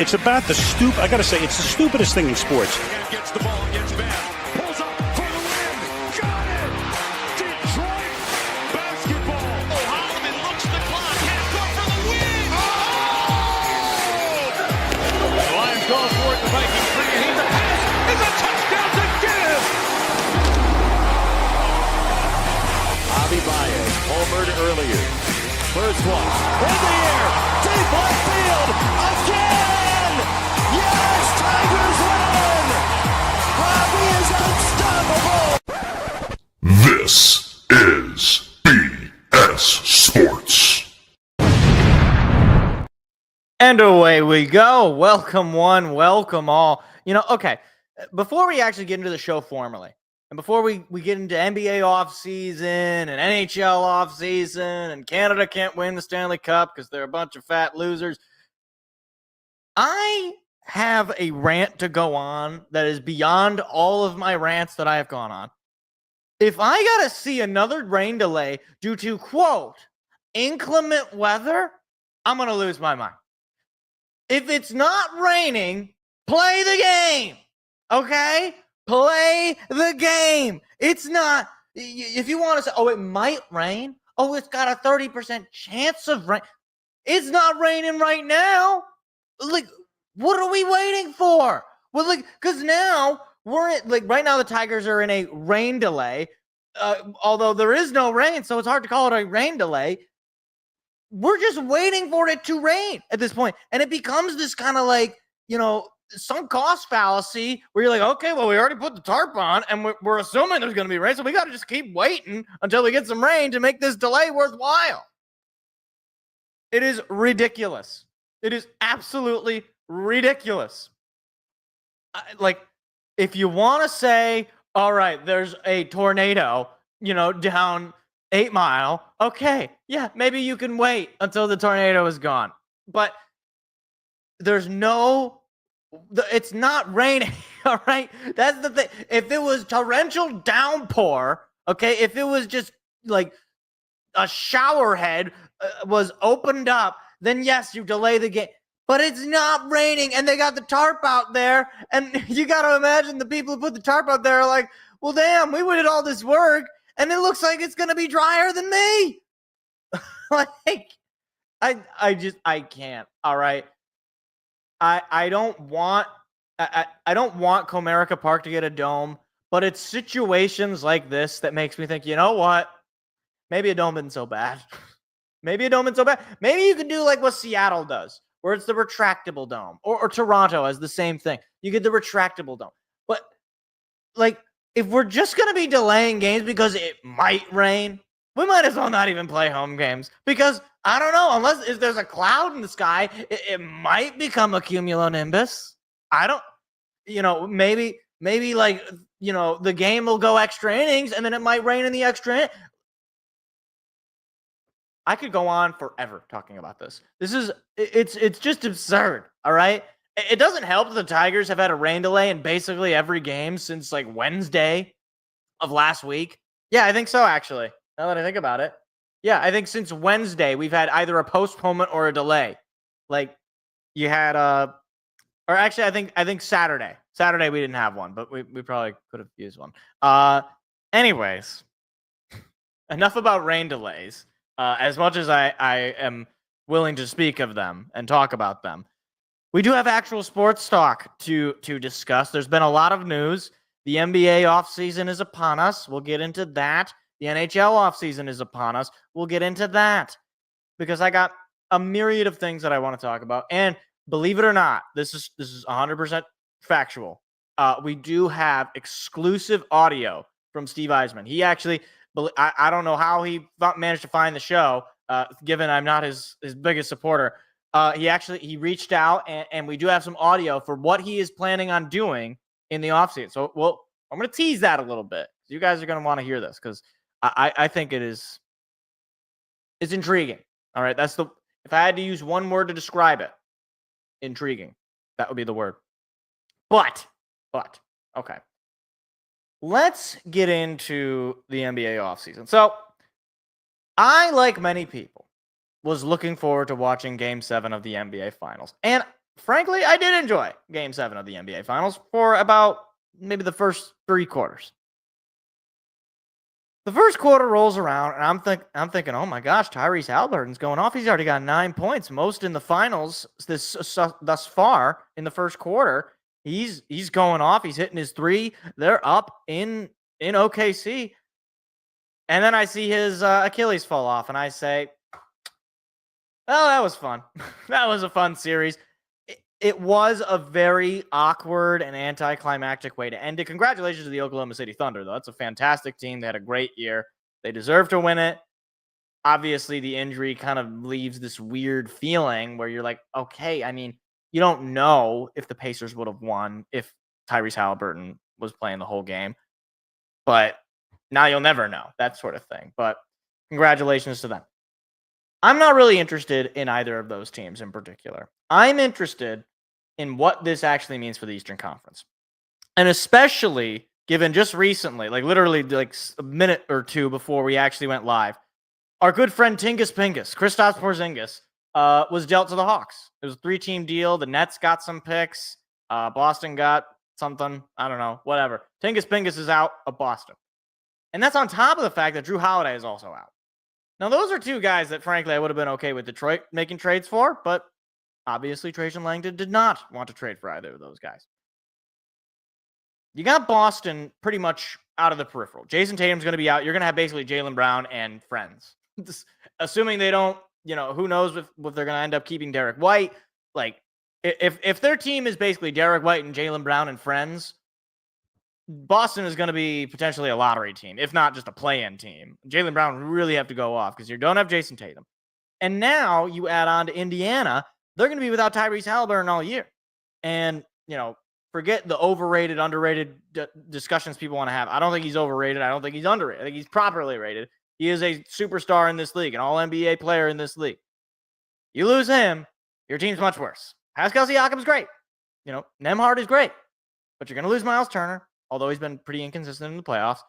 It's about the I got to say, it's the stupidest thing in sports. Gets the ball, gets back, pulls up for the win. Got it! Detroit basketball. Oh, Holloman looks the clock, hands up for the win. Oh! The Lions go for it. The Vikings bring it. He's a pass. It's a touchdown to give. Javi Baez homered earlier. First one in the air, deep left field again. Yes, Tigers win. Javi is unstoppable. This is BS Sports. And away we go. Welcome one, welcome all. Okay, before we actually get into the show formally, and before we get into NBA offseason and NHL offseason and Canada can't win the Stanley Cup because they're a bunch of fat losers, I have a rant to go on that is beyond all of my rants that I have gone on. If I got to see another rain delay due to, quote, inclement weather, I'm going to lose my mind. If it's not raining, play the game, okay? Play the game. It's not, if you want to say, oh, it might rain. Oh, it's got a 30% chance of rain. It's not raining right now. Like, what are we waiting for? Well, because now right now the Tigers are in a rain delay. Although there is no rain, so it's hard to call it a rain delay. We're just waiting for it to rain at this point. And it becomes this kind of sunk cost fallacy where you're like, okay, well, we already put the tarp on and we're assuming there's going to be rain. So we got to just keep waiting until we get some rain to make this delay worthwhile. It is ridiculous. It is absolutely ridiculous. If you want to say, all right, there's a tornado, down 8 Mile. Okay. Yeah. Maybe you can wait until the tornado is gone, but it's not raining. All right. That's the thing. If it was torrential downpour, okay. If it was just like a shower head was opened up, then yes, you delay the game. But it's not raining, and they got the tarp out there, and you got to imagine the people who put the tarp out there are like, well, damn, we did all this work, and it looks like it's going to be drier than me. I can't, all right? I don't want Comerica Park to get a dome, but it's situations like this that makes me think, you know what? Maybe a dome isn't so bad. Maybe you could do like what Seattle does, where it's the retractable dome, or Toronto has the same thing. You get the retractable dome. But, if we're just going to be delaying games because it might rain, we might as well not even play home games. Because, I don't know, unless if there's a cloud in the sky, it might become a cumulonimbus. I don't, maybe the game will go extra innings, and then it might rain in the extra innings. I could go on forever talking about this. It's just absurd, all right? It doesn't help that the Tigers have had a rain delay in basically every game since Wednesday of last week. Yeah, I think so, actually, now that I think about it. Yeah, I think since Wednesday we've had either a postponement or a delay. You had or actually I think Saturday. Saturday we didn't have one, but we probably could have used one. Anyways, enough about rain delays. As much as I am willing to speak of them and talk about them, we do have actual sports talk to discuss. There's been a lot of news. The NBA offseason is upon us. We'll get into that. The NHL offseason is upon us. We'll get into that because I got a myriad of things that I want to talk about. And believe it or not, this is 100% factual. We do have exclusive audio from Steve Yzerman. He actually, I don't know how he managed to find the show, given I'm not his biggest supporter. He reached out, and we do have some audio for what he is planning on doing in the offseason. So, I'm going to tease that a little bit. You guys are going to want to hear this because I think it's intriguing. All right, if I had to use one word to describe it, intriguing. That would be the word. But okay. Let's get into the NBA offseason. So, I, like many people, was looking forward to watching Game 7 of the NBA Finals. And frankly, I did enjoy Game 7 of the NBA Finals for about maybe the first 3 quarters. The first quarter rolls around, and I'm thinking, oh my gosh, Tyrese Halliburton's going off. He's already got 9 points, most in the finals thus far in the first quarter. He's going off. He's hitting his 3. They're up in OKC, and then I see his Achilles fall off, and I say, "Oh, that was fun. That was a fun series." It was a very awkward and anticlimactic way to end it. Congratulations to the Oklahoma City Thunder, though. That's a fantastic team. They had a great year. They deserve to win it. Obviously, the injury kind of leaves this weird feeling where you're like, okay, I mean, you don't know if the Pacers would have won if Tyrese Halliburton was playing the whole game. But now you'll never know, that sort of thing. But congratulations to them. I'm not really interested in either of those teams in particular. I'm interested in what this actually means for the Eastern Conference. And especially given just recently, like literally like a minute or two before we actually went live, our good friend Tingus Pingus, Kristaps Porzingis, was dealt to the Hawks. It was a 3-team deal. The Nets got some picks. Boston got something. I don't know. Whatever. Tingus Pingus is out of Boston. And that's on top of the fact that Drew Holiday is also out. Now, those are 2 guys that, frankly, I would have been okay with Detroit making trades for, but obviously Trajan Langdon did not want to trade for either of those guys. You got Boston pretty much out of the peripheral. Jason Tatum's going to be out. You're going to have basically Jaylen Brown and friends. Assuming they don't, who knows if they're going to end up keeping Derek White. Like, if their team is basically Derek White and Jaylen Brown and friends, Boston is going to be potentially a lottery team, if not just a play-in team. Jaylen Brown would really have to go off because you don't have Jason Tatum. And now you add on to Indiana, they're going to be without Tyrese Halliburton all year. And, forget the overrated, underrated discussions people want to have. I don't think he's overrated. I don't think he's underrated. I think he's properly rated. He is a superstar in this league, an all-NBA player in this league. You lose him, your team's much worse. Pascal Siakam's great. Nembhard is great. But you're going to lose Miles Turner, although he's been pretty inconsistent in the playoffs.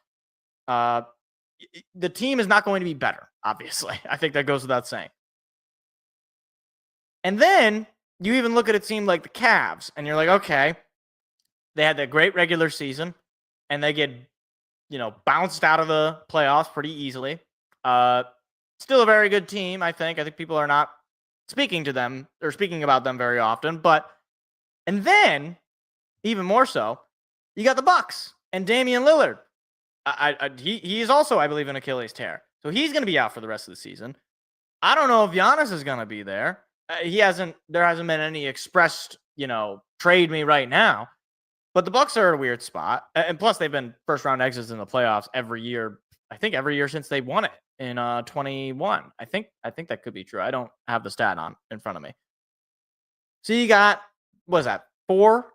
The team is not going to be better, obviously. I think that goes without saying. And then you even look at a team like the Cavs, and you're like, okay, they had that great regular season, and they get, bounced out of the playoffs pretty easily. Still a very good team, I think. I think people are not speaking about them very often. And then, even more so, you got the Bucks and Damian Lillard. He is also, I believe, an Achilles tear. So he's going to be out for the rest of the season. I don't know if Giannis is going to be there. There hasn't been any expressed, trade me right now. But the Bucks are at a weird spot. And plus, they've been first-round exits in the playoffs every year. I think every year since they won it in 21. I think that could be true. I don't have the stat in front of me. So you got, what is that, 4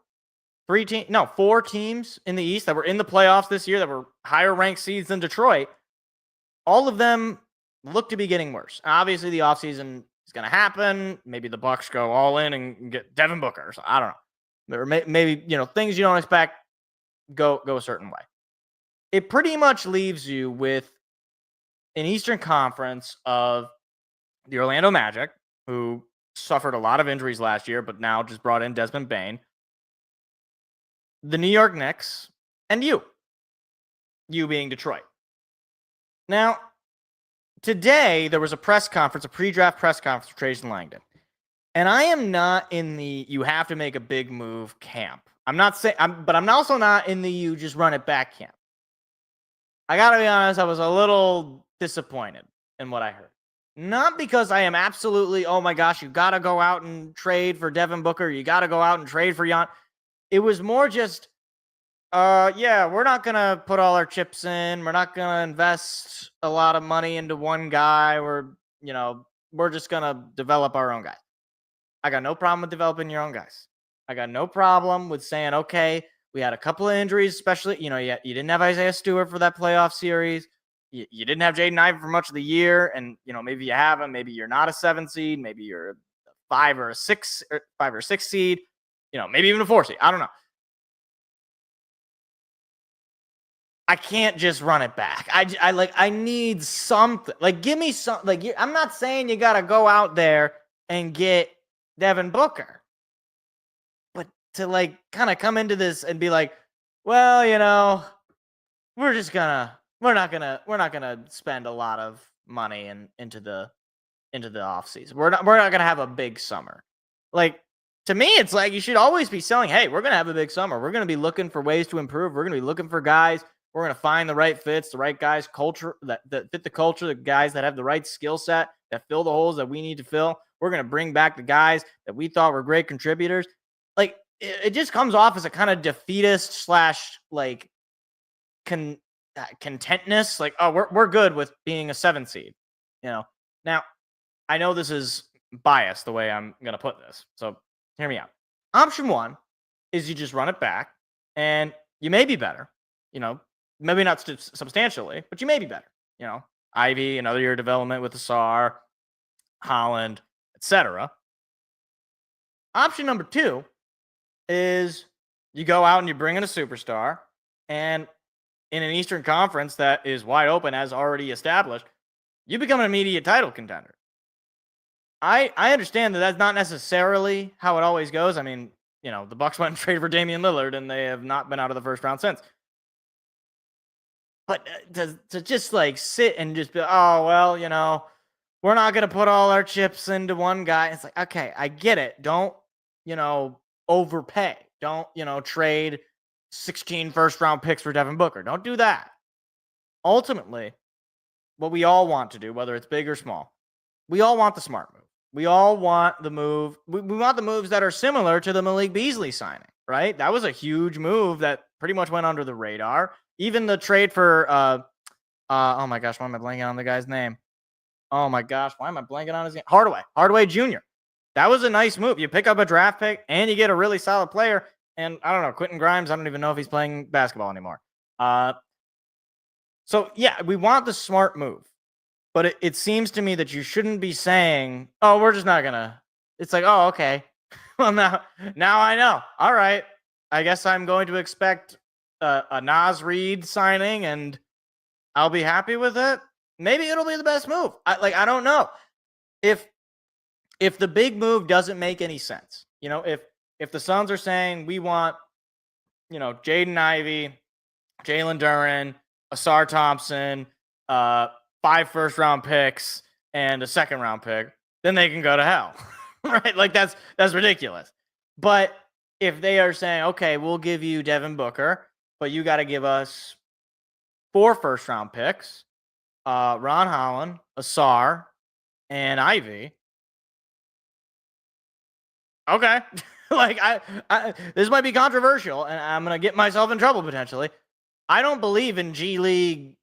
teams in the East that were in the playoffs this year that were higher-ranked seeds than Detroit. All of them look to be getting worse. Obviously, the offseason is going to happen. Maybe the Bucks go all in and get Devin Booker or something. I don't know. Or maybe, things you don't expect go a certain way. It pretty much leaves you with an Eastern Conference of the Orlando Magic, who suffered a lot of injuries last year, but now just brought in Desmond Bane, the New York Knicks, and you being Detroit. Now, today there was a pre-draft press conference for Trajan Langdon. And I am not in the you have to make a big move camp. But I'm also not in the you just run it back camp. I got to be honest, I was a little disappointed in what I heard. Not because I am absolutely, oh my gosh, you got to go out and trade for Devin Booker. You got to go out and trade for Jan. It was more just, we're not going to put all our chips in. We're not going to invest a lot of money into one guy. We're just going to develop our own guy. I got no problem with developing your own guys. I got no problem with saying, okay, we had a couple of injuries, especially, you didn't have Isaiah Stewart for that playoff series. You didn't have Jaden Ivey for much of the year. And, maybe you have him. Maybe you're not a 7 seed. Maybe you're a 5 or 6 seed. Maybe even a 4 seed. I don't know. I can't just run it back. I need something. Like, give me some. Like, I'm not saying you got to go out there and get Devin Booker. to like kind of come into this and be like, well, you know, we're not gonna spend a lot of money into the off season. We're not gonna have a big summer. Like, to me, it's like you should always be selling, hey, we're gonna have a big summer. We're gonna be looking for ways to improve. We're gonna be looking for guys. We're gonna find the right fits, the right guys, culture that fit the culture, the guys that have the right skill set, that fill the holes that we need to fill. We're gonna bring back the guys that we thought were great contributors. Like, it just comes off as a kind of defeatist slash like contentness. Like, oh, we're good with being a 7 seed. Now I know this is biased the way I'm gonna put this, so hear me out. Option 1 is you just run it back, and you may be better. Maybe not substantially, but you may be better. Ivy, another year of development with Asar, Holland, etc. Option number 2 is you go out and you bring in a superstar, and in an Eastern Conference that is wide open, as already established, you become an immediate title contender. I understand that that's not necessarily how it always goes. I mean, the Bucks went and traded for Damian Lillard, and they have not been out of the first round since. But to just like sit and just be, oh, well, we're not going to put all our chips into one guy. It's like, okay, I get it. Don't, overpay. Don't, trade 16 first round picks for Devin Booker. Don't do that. Ultimately, what we all want to do, whether it's big or small, we all want the smart move. We all want the move. We want the moves that are similar to the Malik Beasley signing, right? That was a huge move that pretty much went under the radar. Even the trade for, oh my gosh, why am I blanking on the guy's name? Oh my gosh, why am I blanking on his name? Hardaway Jr. That was a nice move. You pick up a draft pick and you get a really solid player. And I don't know, Quentin Grimes, I don't even know if he's playing basketball anymore. So yeah, we want the smart move. But it seems to me that you shouldn't be saying, oh, we're just not going to. It's like, oh, okay. Well, now I know. All right. I guess I'm going to expect a Nas Reed signing, and I'll be happy with it. Maybe it'll be the best move. I don't know. If the big move doesn't make any sense, if the Suns are saying we want, Jaden Ivey, Jalen Duren, Asar Thompson, 5 first-round picks and a second-round pick, then they can go to hell, right? Like, that's ridiculous. But if they are saying, okay, we'll give you Devin Booker, but you got to give us 4 first-round picks, Ron Holland, Asar, and Ivy. Okay. I this might be controversial, and I'm going to get myself in trouble potentially. I don't believe in G League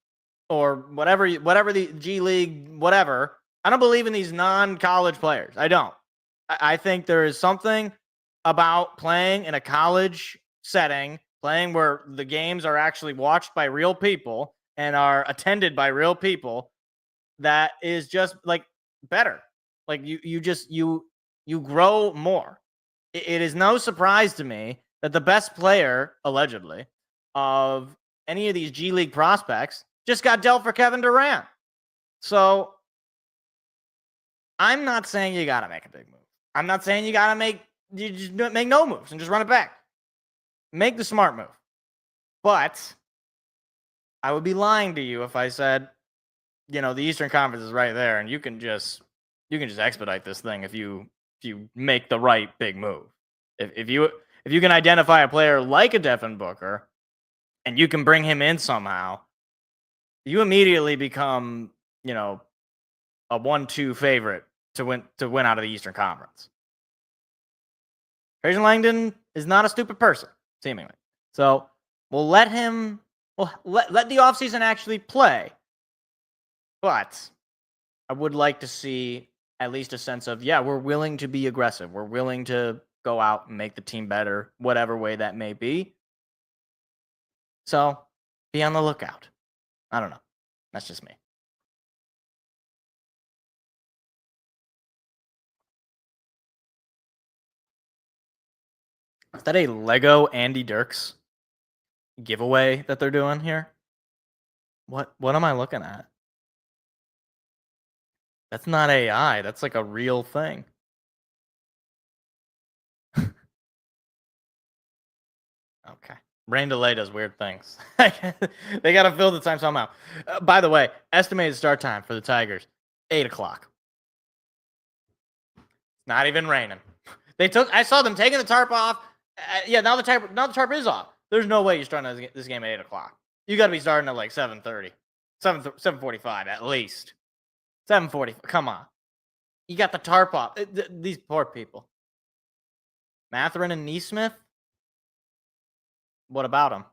or whatever the G League, whatever. I don't believe in these non-college players. I don't. I think there is something about playing in a college setting, playing where the games are actually watched by real people and are attended by real people, that is just like better. Like you grow more. It is no surprise to me that the best player, allegedly, of any of these G League prospects just got dealt for Kevin Durant. So I'm not saying you got to make a big move. I'm not saying you just make no moves and just run it back. Make the smart move. But I would be lying to you if I said, the Eastern Conference is right there and you can just expedite this thing if you make the right big move. If you can identify a player like a Devin Booker and you can bring him in somehow, you immediately become, a 1-2 favorite to win out of the Eastern Conference. Trajan Langdon is not a stupid person, seemingly. So we'll let the offseason actually play. But I would like to see at least a sense of, yeah, we're willing to be aggressive. We're willing to go out and make the team better, whatever way that may be. So be on the lookout. I don't know. That's just me. Is that a Lego Andy Dirks giveaway that they're doing here? What am I looking at? That's not AI. That's like a real thing. Okay. Rain delay does weird things. They got to fill the time somehow. By the way, estimated start time for the Tigers, 8 o'clock. Not even raining. I saw them taking the tarp off. Now the tarp is off. There's no way you're starting this game at 8 o'clock. You got to be starting at like 7:30, 7:45 at least. 7:40. Come on. You got the tarp off. These poor people. Matherin and Neesmith. What about them?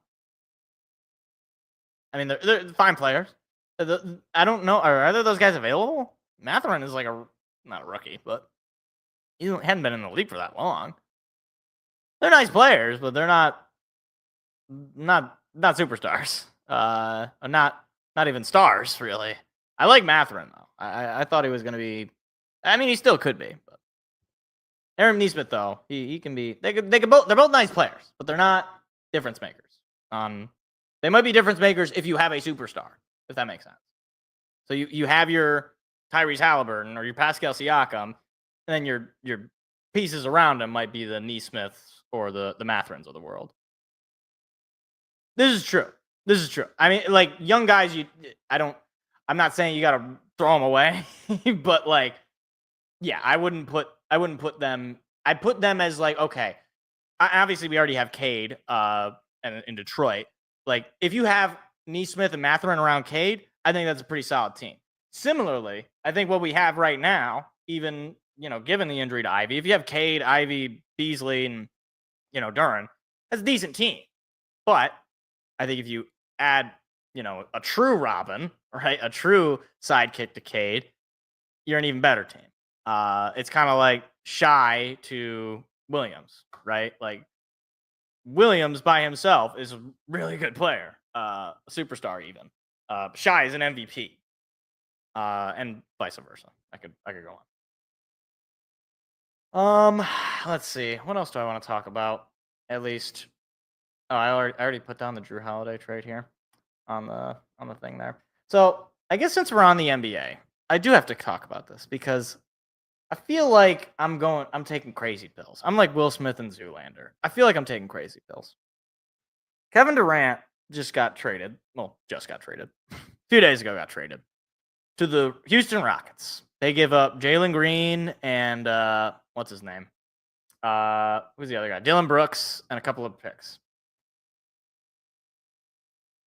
I mean, they're fine players. I don't know. Are either of those guys available? Matherin is like not a rookie, but he hadn't been in the league for that long. They're nice players, but they're not superstars. Not even stars, really. I like Matherin though. I thought he was going to be. I mean, he still could be. But Aaron Neesmith though, he can be. They could both. They're both nice players, but they're not difference makers. They might be difference makers if you have a superstar, if that makes sense. So you have your Tyrese Halliburton or your Pascal Siakam, and then your pieces around him might be the Neesmiths or the Matherins of the world. This is true. I mean, like young guys, I'm not saying you got to throw them away, but like, yeah, I wouldn't put them. I put them as like, okay, obviously we already have Cade in Detroit. Like, if you have Neesmith and Matherin around Cade, I think that's a pretty solid team. Similarly, I think what we have right now, even given the injury to Ivy, if you have Cade, Ivy, Beasley, and Duran, that's a decent team. But I think if you add a true Robin, right, a true sidekick to Cade, you're an even better team. It's kind of like Shai to Williams, right? Like Williams by himself is a really good player, a superstar even. Shai is an MVP, and vice versa. I could go on. Let's see. What else do I want to talk about? At least, I already put down the Drew Holiday trade here on the thing there. So I guess since we're on the NBA, I do have to talk about this because I feel like I'm taking crazy pills. I'm like Will Smith and Zoolander. I feel like I'm taking crazy pills. Kevin Durant just got traded. Well, just got traded. A few days ago got traded to the Houston Rockets. They give up Jalen Green and what's his name? Who's the other guy? Dylan Brooks and a couple of picks.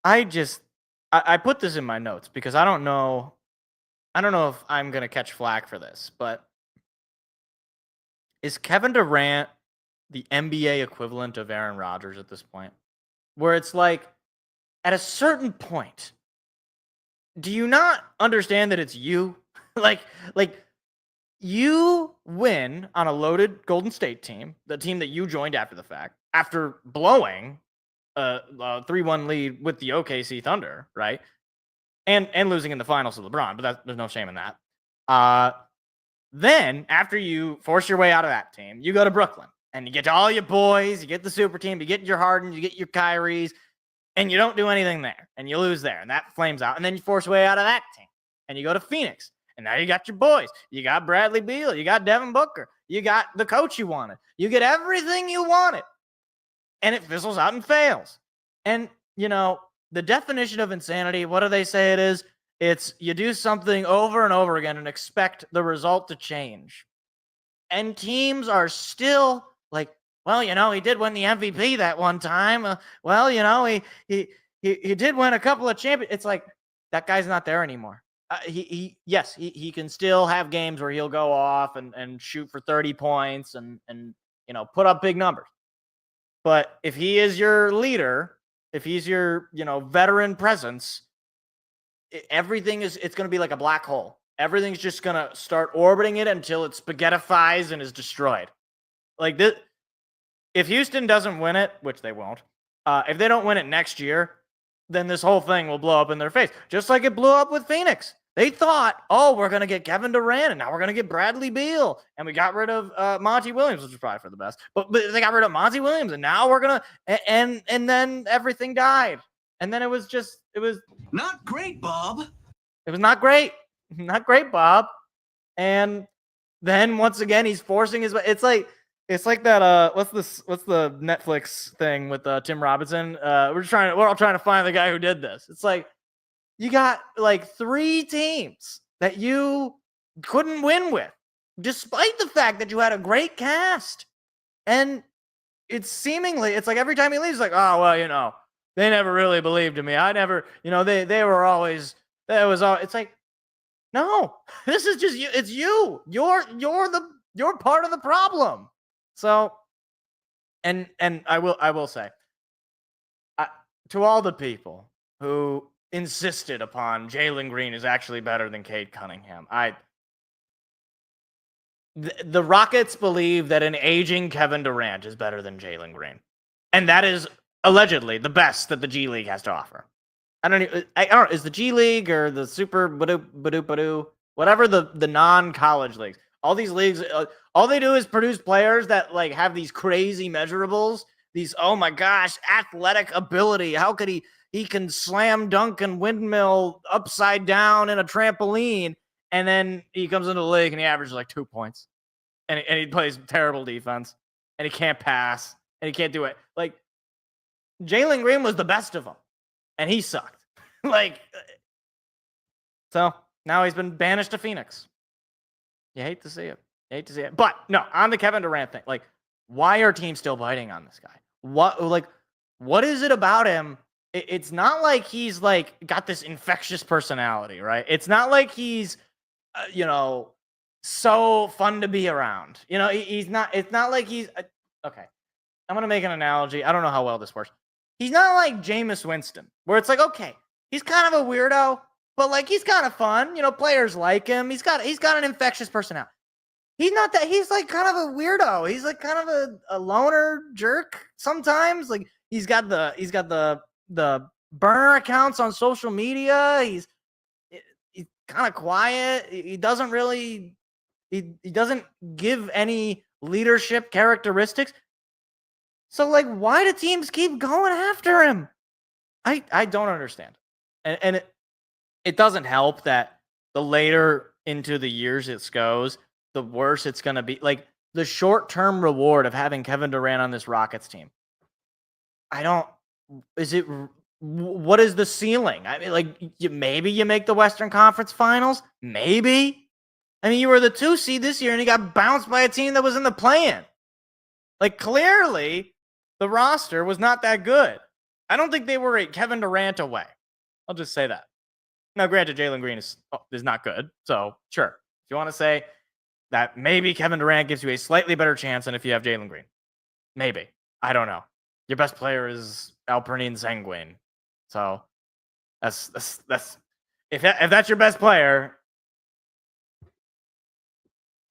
I put this in my notes because I don't know if I'm going to catch flack for this, but is Kevin Durant the NBA equivalent of Aaron Rodgers at this point? Where it's like, at a certain point, do you not understand that it's you? like you win on a loaded Golden State team, the team that you joined after the fact, after blowing a 3-1 lead with the OKC Thunder, right? And losing in the finals to LeBron, but there's no shame in that. Then, after you force your way out of that team, you go to Brooklyn, and you get all your boys, you get the super team, you get your Harden, you get your Kyries, and you don't do anything there, and you lose there, and that flames out, and then you force your way out of that team, and you go to Phoenix, and now you got your boys. You got Bradley Beal, you got Devin Booker, you got the coach you wanted. You get everything you wanted, and it fizzles out and fails. And, the definition of insanity, what do they say it is? It's you do something over and over again and expect the result to change. And teams are still like, well, he did win the MVP that one time. He did win a couple of champions. It's like, that guy's not there anymore. He can still have games where he'll go off and shoot for 30 points and put up big numbers. But if he is your leader, if he's your, veteran presence, it's going to be like a black hole. Everything's just going to start orbiting it until it spaghettifies and is destroyed. Like this, if Houston doesn't win it, which they won't, if they don't win it next year, then this whole thing will blow up in their face. Just like it blew up with Phoenix. They thought, we're going to get Kevin Durant, and now we're going to get Bradley Beal. And we got rid of Monty Williams, which was probably for the best. But they got rid of Monty Williams, and now we're going to – and then everything died. And then it was not great, Bob. It was not great. Not great, Bob. And then once again, he's forcing his – it's like It's like that. What's the Netflix thing with Tim Robinson? We're all trying to find the guy who did this. It's like you got like 3 teams that you couldn't win with, despite the fact that you had a great cast. And it's like every time he leaves, like, oh well, they never really believed in me. I never, they were always. That was all. It's like, no, this is just you. It's you. You're part of the problem. So, and I will say, to all the people who insisted upon Jalen Green is actually better than Cade Cunningham, the Rockets believe that an aging Kevin Durant is better than Jalen Green, and that is allegedly the best that the G League has to offer. I don't know. Is the G League or the Super Badoo, whatever the non-college leagues? All these leagues, all they do is produce players that like have these crazy measurables. These, oh my gosh, athletic ability. How could he can slam dunk and windmill upside down in a trampoline, and then he comes into the league and he averages like 2 points, and he plays terrible defense, and he can't pass, and he can't do it. Like Jalen Green was the best of them, and he sucked. So now he's been banished to Phoenix. You hate to see it. But no, on the Kevin Durant thing, like, why are teams still biting on this guy? What is it about him? It's not like he's like got this infectious personality, right? It's not like he's, so fun to be around. He's not. It's not like he's okay. I'm gonna make an analogy. I don't know how well this works. He's not like Jameis Winston, where it's like, okay, he's kind of a weirdo, but like he's kind of fun. Players like him. He's got an infectious personality. He's not that. He's like kind of a weirdo. He's like kind of a loner jerk sometimes. Like he's got the burner accounts on social media. He's kind of quiet. He doesn't really he doesn't give any leadership characteristics. So like, why do teams keep going after him? I don't understand. And it doesn't help that the later into the years it goes, the worse it's going to be. Like the short-term reward of having Kevin Durant on this Rockets team. What is the ceiling? I mean, like maybe you make the Western Conference Finals. Maybe. I mean, you were the 2 seed this year and you got bounced by a team that was in the play-in. Like clearly the roster was not that good. I don't think they were a Kevin Durant away. I'll just say that. Now, granted, Jalen Green is not good. So, sure. If you want to say that maybe Kevin Durant gives you a slightly better chance than if you have Jalen Green. Maybe. I don't know. Your best player is Alpernine Sengun. So, that's if that's your best player,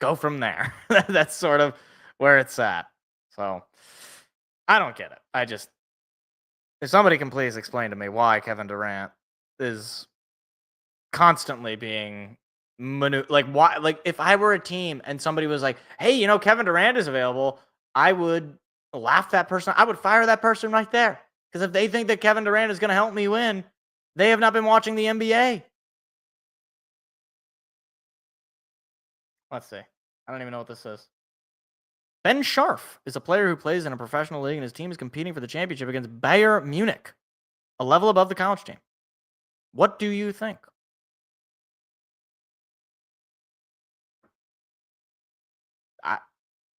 go from there. That's sort of where it's at. So, I don't get it. If somebody can please explain to me why Kevin Durant is constantly being why, like if I were a team and somebody was like, hey, Kevin Durant is available, I would laugh that person. I would fire that person right there. Because if they think that Kevin Durant is going to help me win, they have not been watching the NBA. Let's see. I don't even know what this is. Ben Scharf is a player who plays in a professional league, and his team is competing for the championship against Bayern Munich, a level above the college team. What do you think?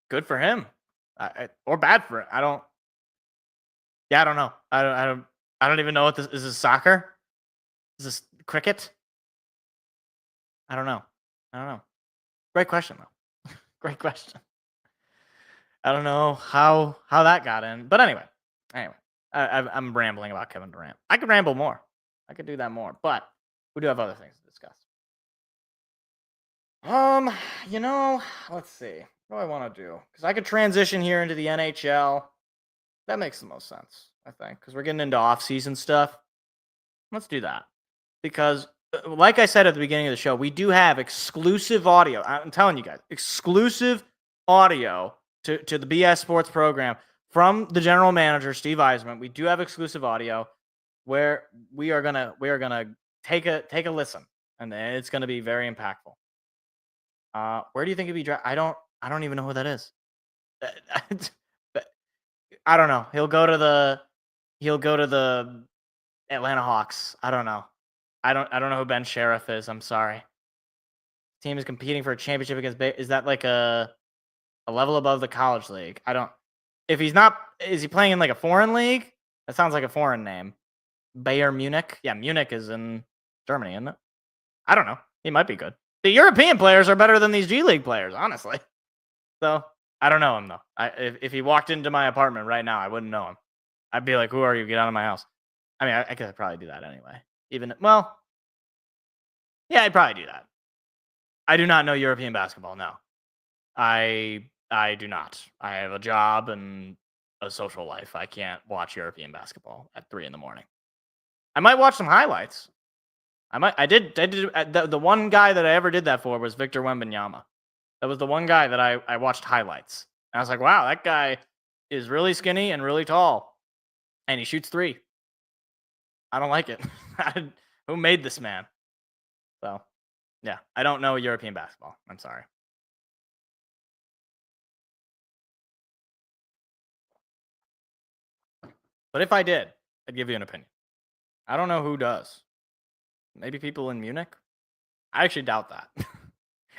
Good for him, or bad for it. I don't know. I don't even know what this is. This soccer? Is this cricket? I don't know. Great question though. Great question. I don't know how that got in, but anyway, I'm rambling about Kevin Durant. I could ramble more. I could do that more, but we do have other things to discuss. Let's see. What do I want to do? Because I could transition here into the NHL. That makes the most sense, I think, because we're getting into off-season stuff. Let's do that. Because, like I said at the beginning of the show, we do have exclusive audio. I'm telling you guys, exclusive audio to the BS Sports program from the general manager, Steve Yzerman. We do have exclusive audio where we are gonna take a listen, and it's gonna be very impactful. Where do you think it'd be? I don't even know who that is. I don't know. He'll go to the Atlanta Hawks. I don't know. I don't know who Ben Sheriff is. I'm sorry. Team is competing for a championship against is that like a level above the college league? I don't. If he's not, is he playing in like a foreign league? That sounds like a foreign name. Bayern Munich. Yeah, Munich is in Germany, isn't it? I don't know. He might be good. The European players are better than these G League players, honestly. So I don't know him though. If he walked into my apartment right now, I wouldn't know him. I'd be like, "Who are you? Get out of my house." I mean, I could probably do that anyway. Yeah, I'd probably do that. I do not know European basketball. No, I do not. I have a job and a social life. I can't watch European basketball at 3 a.m. I might watch some highlights. I did. The one guy that I ever did that for was Victor Wembanyama. That was the one guy that I watched highlights. And I was like, wow, that guy is really skinny and really tall. And he shoots 3. I don't like it. Who made this man? So, yeah, I don't know European basketball. I'm sorry. But if I did, I'd give you an opinion. I don't know who does. Maybe people in Munich? I actually doubt that.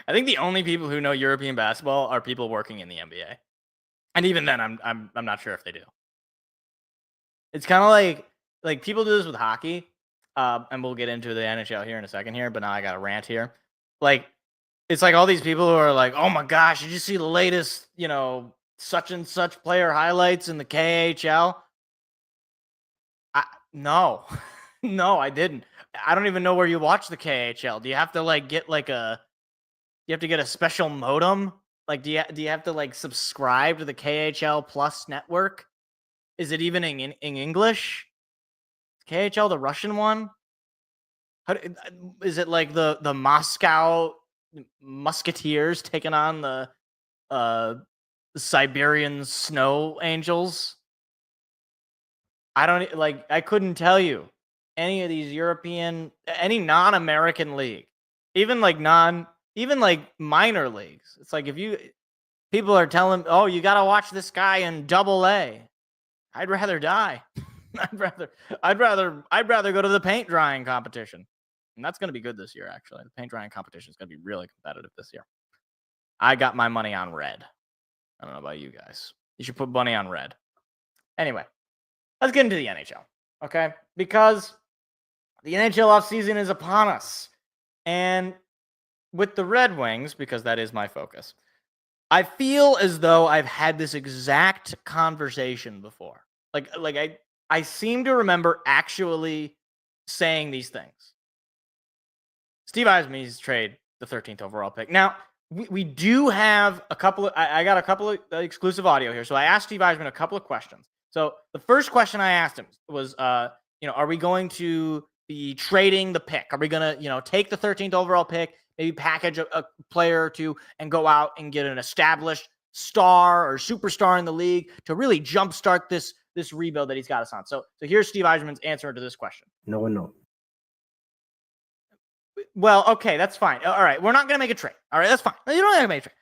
I think the only people who know European basketball are people working in the NBA. And even then, I'm not sure if they do. It's kind of like people do this with hockey, and we'll get into the NHL here in a second here, but now I got a rant here. Like, it's like all these people who are like, oh my gosh, did you see the latest, such and such player highlights in the KHL? No. No, I didn't. I don't even know where you watch the KHL. Do you have to get you have to get a special modem? Like, do you have to subscribe to the KHL Plus network? Is it even in English? KHL, the Russian one? Is it like the Moscow Musketeers taking on the Siberian Snow Angels? I couldn't tell you any of these any non-American league, even minor leagues. It's like people are telling, oh, you got to watch this guy in AA. I'd rather die. I'd rather go to the paint drying competition. And that's going to be good this year, actually. The paint drying competition is going to be really competitive this year. I got my money on red. I don't know about you guys. You should put money on red. Anyway, let's get into the NHL, okay? Because the NHL offseason is upon us. And with the Red Wings, because that is my focus, I feel as though I've had this exact conversation before. I seem to remember actually saying these things. Steve Yzerman's trade the 13th overall pick. Now, we do have a couple of, I got a couple of exclusive audio here. So I asked Steve Yzerman a couple of questions. So the first question I asked him was, are we going to be trading the pick? Are we going to, take the 13th overall pick, maybe package a player or two and go out and get an established star or superstar in the league to really jumpstart this rebuild that he's got us on? So here's Steve Yzerman's answer to this question. No. Well, okay, that's fine. All right, we're not going to make a trade. All right, that's fine. You don't have to make a trade.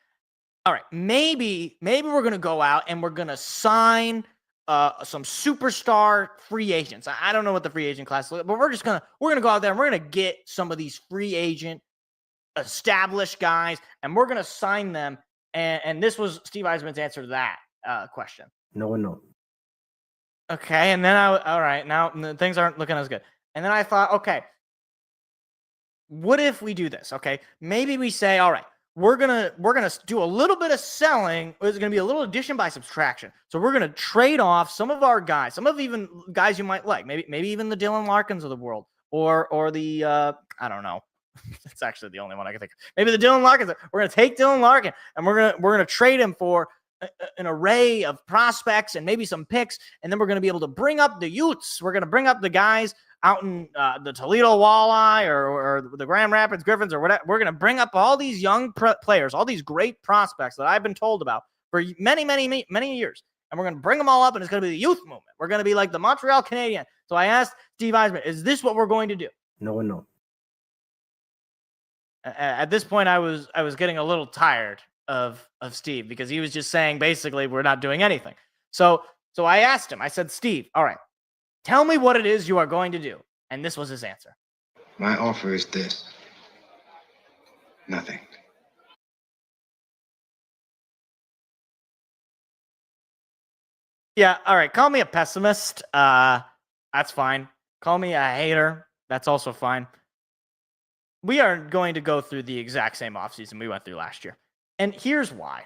All right, maybe we're going to go out and we're going to sign some superstar free agents. I don't know what the free agent class is, but we're going to go out there and we're going to get some of these free agent established guys and we're going to sign them. And this was Steve Yzerman's answer to that question. No. Okay, and then all right, now things aren't looking as good. And then I thought, okay, what if we do this? Okay, maybe we say, all right, we're gonna do a little bit of selling. It's gonna be a little addition by subtraction. So we're gonna trade off some of our guys, some of even guys you might like, maybe even the Dylan Larkins of the world, or the I don't know. That's actually the only one I can think of. Maybe the Dylan Larkins. We're gonna take Dylan Larkin and we're gonna trade him for an array of prospects and maybe some picks, and then we're going to be able to bring up the youths. We're going to bring up the guys out in the Toledo Walleye or the Grand Rapids Griffins or whatever. We're going to bring up all these young players, all these great prospects that I've been told about for many years, and we're going to bring them all up, and it's going to be the youth movement. We're going to be like the Montreal Canadiens. So I asked Steve Yzerman, is this what we're going to do? No. At this point, I was getting a little tired of Steve, because he was just saying basically we're not doing anything. So I asked him, I said, Steve, all right, tell me what it is you are going to do. And this was his answer. My offer is this. Nothing. Yeah, all right. Call me a pessimist. That's fine. Call me a hater. That's also fine. We are going to go through the exact same offseason we went through last year. And here's why.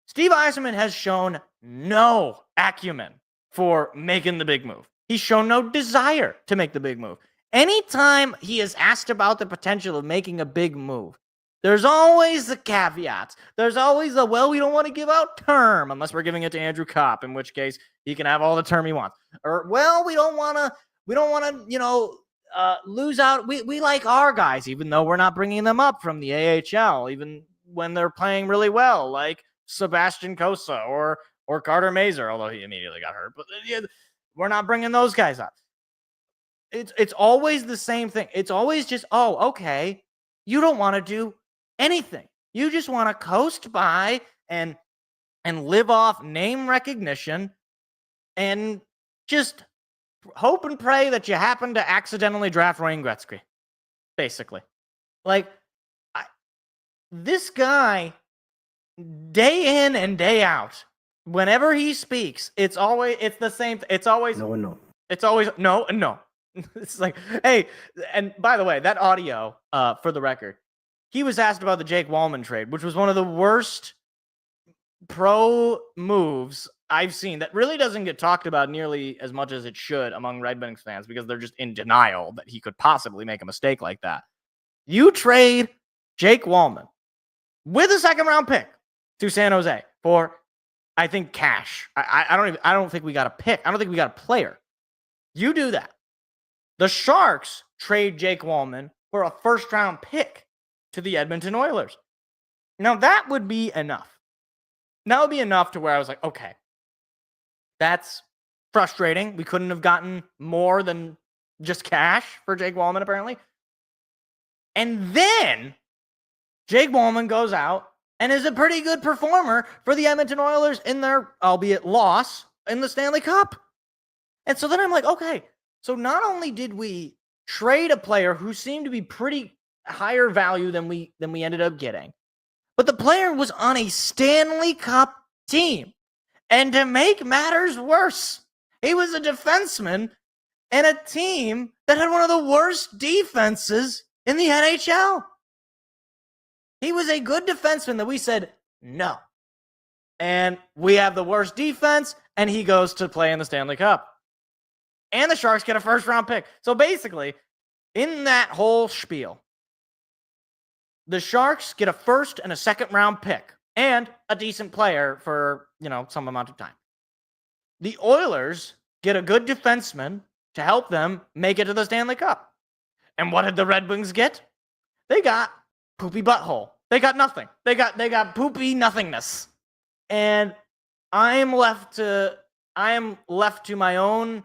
Steve Yzerman has shown no acumen for making the big move. He's shown no desire to make the big move. Anytime he is asked about the potential of making a big move, there's always the caveats. There's always the, well, we don't want to give out term unless we're giving it to Andrew Kopp, in which case he can have all the term he wants. Or, well, we don't want to, lose out. We like our guys, even though we're not bringing them up from the AHL, even when they're playing really well, like Sebastian Cossa or Carter Mazer, although he immediately got hurt. But we're not bringing those guys up. It's always the same thing. It's always just, oh, okay, you don't want to do anything. You just want to coast by and live off name recognition and just hope and pray that you happen to accidentally draft Wayne Gretzky, basically. Like, this guy, day in and day out, whenever he speaks, it's the same. It's always no and no. It's always no and no. It's like, hey, and by the way, that audio, for the record, he was asked about the Jake Wallman trade, which was one of the worst pro moves I've seen that really doesn't get talked about nearly as much as it should among Red Wings fans because they're just in denial that he could possibly make a mistake like that. You trade Jake Wallman with a second-round pick to San Jose for, I think, cash. I don't think we got a pick. I don't think we got a player. You do that. The Sharks trade Jake Wallman for a first-round pick to the Edmonton Oilers. Now, that would be enough. That would be enough to where I was like, okay, that's frustrating. We couldn't have gotten more than just cash for Jake Wallman, apparently. And then Jake Wallman goes out and is a pretty good performer for the Edmonton Oilers in their, albeit loss, in the Stanley Cup. And so then I'm like, okay, so not only did we trade a player who seemed to be pretty higher value than we ended up getting, but the player was on a Stanley Cup team. And to make matters worse, he was a defenseman and a team that had one of the worst defenses in the NHL. He was a good defenseman that we said, no. And we have the worst defense, and he goes to play in the Stanley Cup. And the Sharks get a first-round pick. So basically, in that whole spiel, the Sharks get a first and a second-round pick and a decent player for, some amount of time. The Oilers get a good defenseman to help them make it to the Stanley Cup. And what did the Red Wings get? They got poopy butthole. They got nothing. They got poopy nothingness. And I am left to my own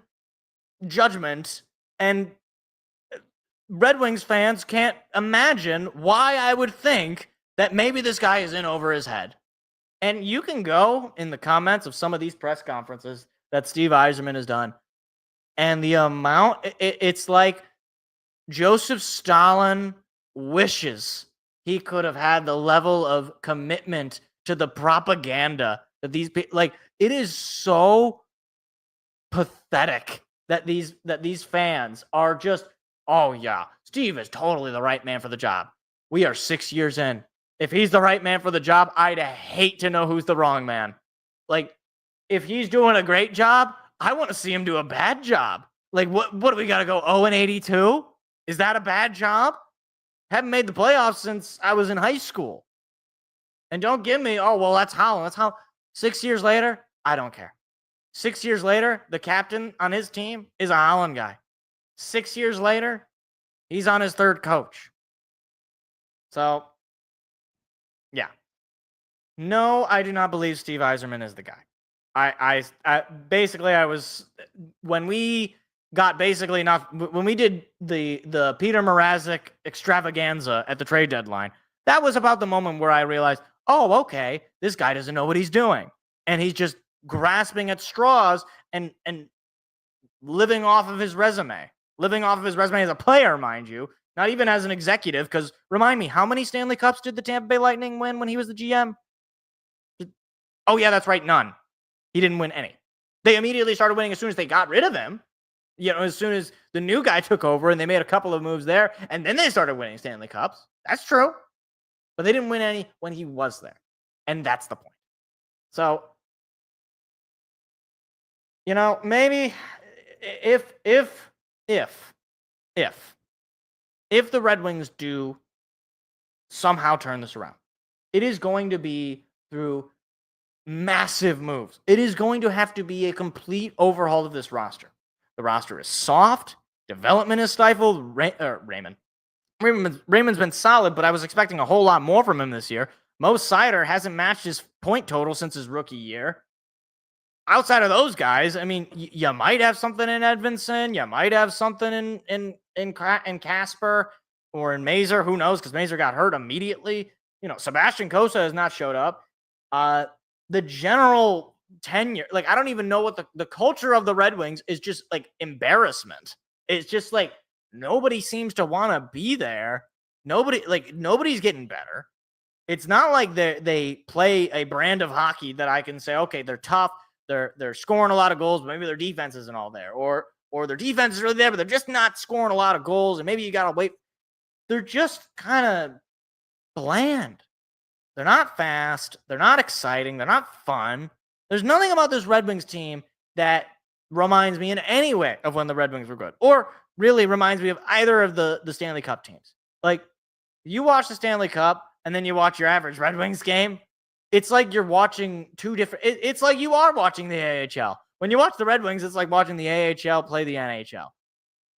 judgment, and Red Wings fans can't imagine why I would think that maybe this guy is in over his head. And you can go in the comments of some of these press conferences that Steve Yzerman has done, and the amount, it's like Joseph Stalin wishes he could have had the level of commitment to the propaganda that these people, like, it is so pathetic that these fans are just, oh yeah, Steve is totally the right man for the job. We are 6 years in. If he's the right man for the job, I'd hate to know who's the wrong man. Like, if he's doing a great job, I want to see him do a bad job. Like, what do we got to go 0-82? Is that a bad job? Haven't made the playoffs since I was in high school. And don't give me, oh, well, that's Holland. That's how 6 years later, I don't care. 6 years later, the captain on his team is a Holland guy. 6 years later, he's on his third coach. So, yeah. No, I do not believe Steve Yzerman is the guy. When we got basically enough, when we did the Peter Mrazek extravaganza at the trade deadline, that was about the moment where I realized, oh, okay, this guy doesn't know what he's doing. And he's just grasping at straws and living off of his resume. Living off of his resume as a player, mind you, not even as an executive, because remind me, how many Stanley Cups did the Tampa Bay Lightning win when he was the GM? Oh, yeah, that's right, none. He didn't win any. They immediately started winning as soon as they got rid of him. As soon as the new guy took over and they made a couple of moves there, and then they started winning Stanley Cups. That's true. But they didn't win any when he was there. And that's the point. So, maybe if the Red Wings do somehow turn this around, it is going to be through massive moves. It is going to have to be a complete overhaul of this roster. The roster is soft. Development is stifled. Raymond's been solid, but I was expecting a whole lot more from him this year. Mo Seider hasn't matched his point total since his rookie year. Outside of those guys, I mean, you might have something in Edvinsson. You might have something in Casper or in Mazur. Who knows? Because Mazur got hurt immediately. Sebastian Cossa has not showed up. The general tenure, I don't even know what the culture of the Red Wings is. Just embarrassment. It's just nobody seems to want to be there. Nobody's getting better. It's not like they play a brand of hockey that I can say, okay, they're tough. They're scoring a lot of goals, but maybe their defense isn't all there. Or their defense is really there, but they're just not scoring a lot of goals. And maybe you got to wait. They're just kind of bland. They're not fast. They're not exciting. They're not fun. There's nothing about this Red Wings team that reminds me in any way of when the Red Wings were good, or really reminds me of either of the Stanley Cup teams. You watch the Stanley Cup and then you watch your average Red Wings game. It's like you're watching two different. It's like you are watching the AHL. When you watch the Red Wings, it's like watching the AHL play the NHL.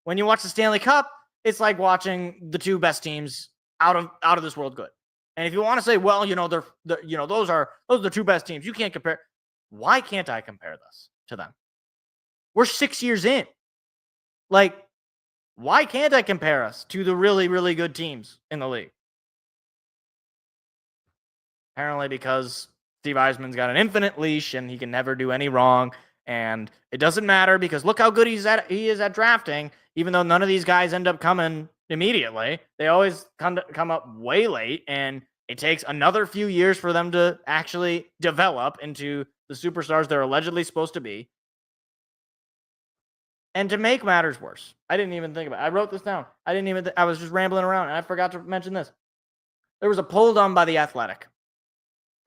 When you watch the Stanley Cup, it's like watching the two best teams out of this world good. And if you want to say, well, those are the two best teams, you can't compare. Why can't I compare this to them? We're 6 years in. Why can't I compare us to the really, really good teams in the league? Apparently because Steve Yzerman's got an infinite leash and he can never do any wrong. And it doesn't matter because look how good he is at drafting, even though none of these guys end up coming immediately. They always come up way late, and it takes another few years for them to actually develop into the superstars they're allegedly supposed to be. And to make matters worse, I didn't even think about it. I wrote this down. I was just rambling around, and I forgot to mention this. There was a poll done by The Athletic,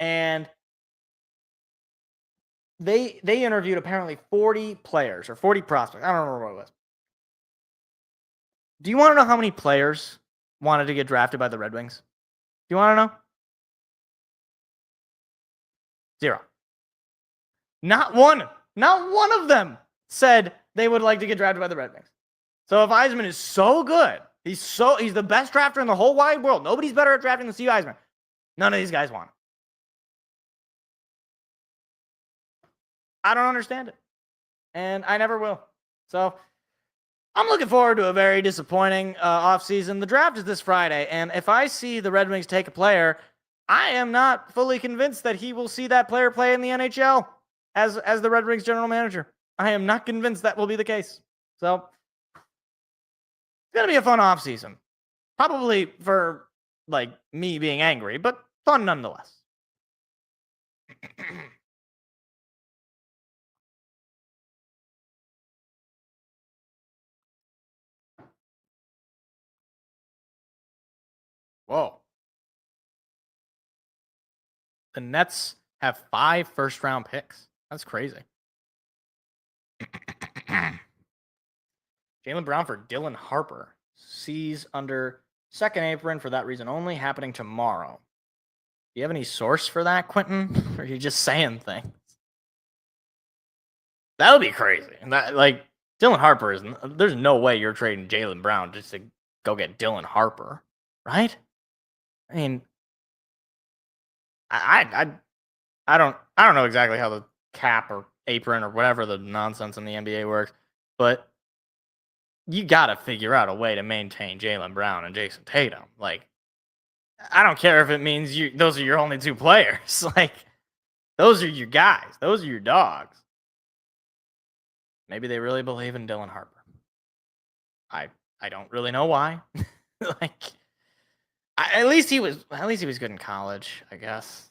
and they interviewed apparently 40 players or 40 prospects. I don't remember what it was. Do you want to know how many players wanted to get drafted by the Red Wings? Do you want to know? 0. Not one of them said they would like to get drafted by the Red Wings. So if Yzerman is so good, he's the best drafter in the whole wide world. Nobody's better at drafting than Steve Yzerman. None of these guys want it. I don't understand it. And I never will. So I'm looking forward to a very disappointing offseason. The draft is this Friday, and if I see the Red Wings take a player, I am not fully convinced that he will see that player play in the NHL as the Red Wings general manager. I am not convinced that will be the case. So it's going to be a fun offseason. Probably for, me being angry, but fun nonetheless. Whoa. The Nets have 5 first-round picks. That's crazy. Jaylen Brown for Dylan Harper. Sees under second apron for that reason only, happening tomorrow. Do you have any source for that, Quentin? Or are you just saying things? That would be crazy. And that, Dylan Harper there's no way you're trading Jaylen Brown just to go get Dylan Harper, right? I mean, I don't know exactly how the cap or apron or whatever the nonsense in the NBA works, but you got to figure out a way to maintain Jaylen Brown and Jason Tatum. I don't care if it means those are your only two players. Like, those are your guys. Those are your dogs. Maybe they really believe in Dylan Harper. I don't really know why. Like, at least he was good in college, I guess.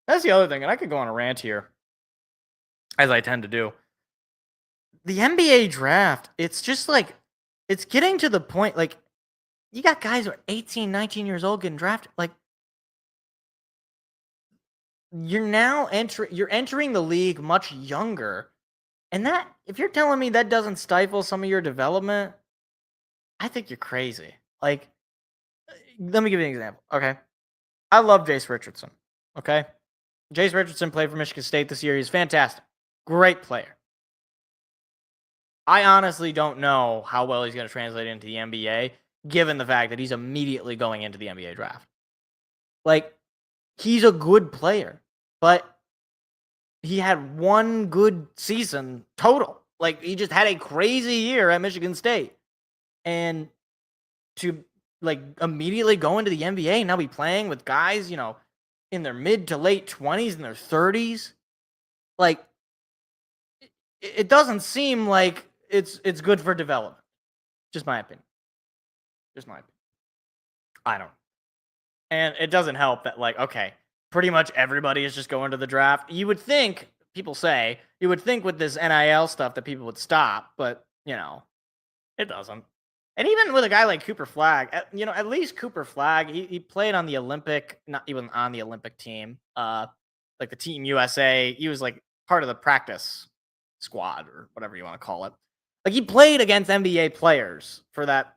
That's the other thing, and I could go on a rant here, as I tend to do. The NBA draft, it's just like, it's getting to the point, like, you got guys who are 18, 19 years old getting drafted. Like, you're entering the league much younger. And that, if you're telling me that doesn't stifle some of your development, I think you're crazy. Like, let me give you an example. Okay. I love Jace Richardson. Okay. Jace Richardson played for Michigan State this year. He's fantastic. Great player. I honestly don't know how well he's going to translate into the NBA, given the fact that he's immediately going into the NBA draft. Like, he's a good player, but he had one good season total. Like, he just had a crazy year at Michigan State. And to, like, immediately go into the NBA and now be playing with guys, in their mid to late 20s and their 30s, like, it doesn't seem like it's good for development. Just my opinion. I don't. And it doesn't help that, like, okay, pretty much everybody is just going to the draft. You would think, people say, with this NIL stuff that people would stop, but, it doesn't. And even with a guy like Cooper Flagg, at least Cooper Flagg, he played on the Olympic, not even on the Olympic team, like the Team USA. He was like part of the practice squad or whatever you want to call it. Like, he played against NBA players for that,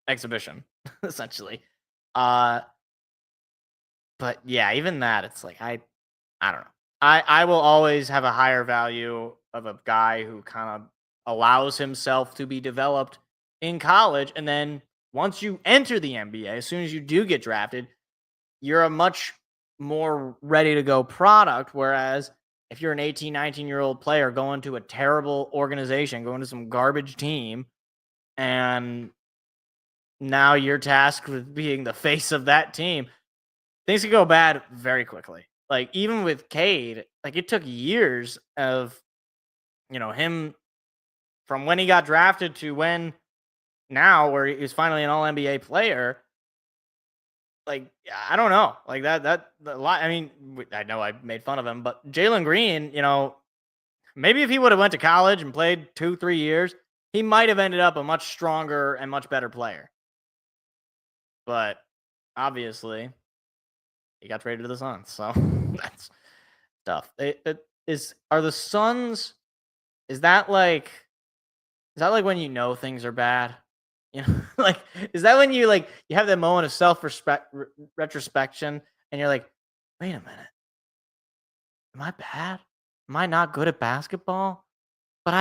exhibition, essentially. But yeah, even that, it's like, I don't know. I will always have a higher value of a guy who kind of allows himself to be developed in college, and then once you enter the NBA, as soon as you do get drafted, you're a much more ready to go product. Whereas if you're an 18, 19-year-old player going to a terrible organization, going to some garbage team, and now you're tasked with being the face of that team, things can go bad very quickly. Like, even with Cade, like, it took years of, him from when he got drafted to when now where he's finally an all-NBA player. Like, I don't know. Like, that a lot. I mean, I know I made fun of him, but Jalen Green, maybe if he would have went to college and played 2-3 years, he might have ended up a much stronger and much better player. But obviously, he got traded to the Suns, so that's tough. Are the Suns? Is that like when things are bad? Like, is that when you have that moment of retrospection, and you're like, wait a minute, am I bad? Am I not good at basketball? But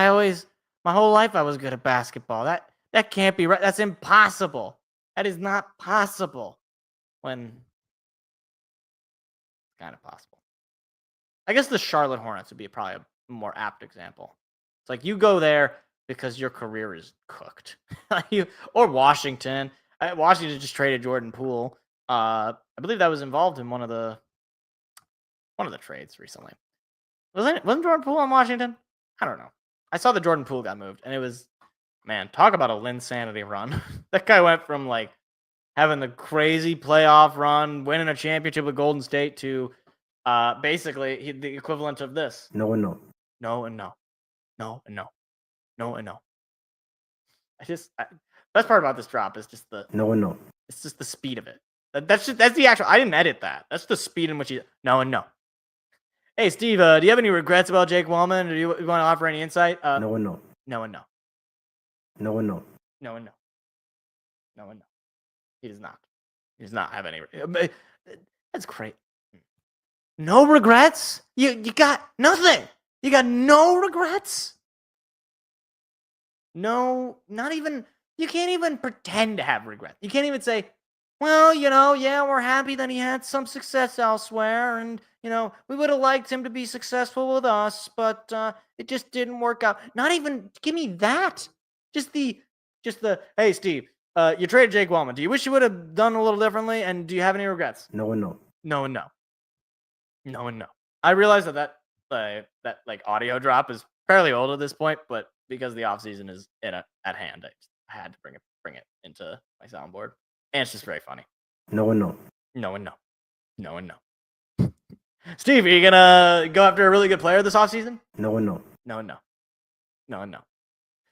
my whole life I was good at basketball. That can't be right. That's impossible. That is not possible. When it's kind of possible. I guess the Charlotte Hornets would be probably a more apt example. It's like, you go there because your career is cooked. Or Washington. Washington just traded Jordan Poole. I believe that was involved in one of the trades recently. Wasn't Jordan Poole on Washington? I don't know. I saw that Jordan Poole got moved, and it was, man, talk about a Linsanity run. That guy went from like having the crazy playoff run, winning a championship with Golden State, to basically the equivalent of this. No and no. No and no. No and no. No and no. Best part about this drop is just no and no. It's just the speed of it. That's the actual. I didn't edit that. That's the speed in which you no and no. Hey Steve, do you have any regrets about Jake Wellman? Or do you want to offer any insight? No and no. No and no. No and no. No and no. No and no. He does not. He does not have any. That's great. No regrets? You got nothing. You got no regrets? No, not even. You can't even pretend to have regret. You can't even say, well, yeah, we're happy that he had some success elsewhere, and, we would have liked him to be successful with us, but it just didn't work out. Not even, give me that. Just the, hey, Steve, You traded Jake Wellman. Do you wish you would have done a little differently? And do you have any regrets? No and no. No and no. No and no. I realize that like audio drop is fairly old at this point, but because the offseason is at hand, I had to bring it into my soundboard. And it's just very funny. No and no. No and no. No and no. Steve, are you gonna go after a really good player this offseason? No and no. No and no. No and no.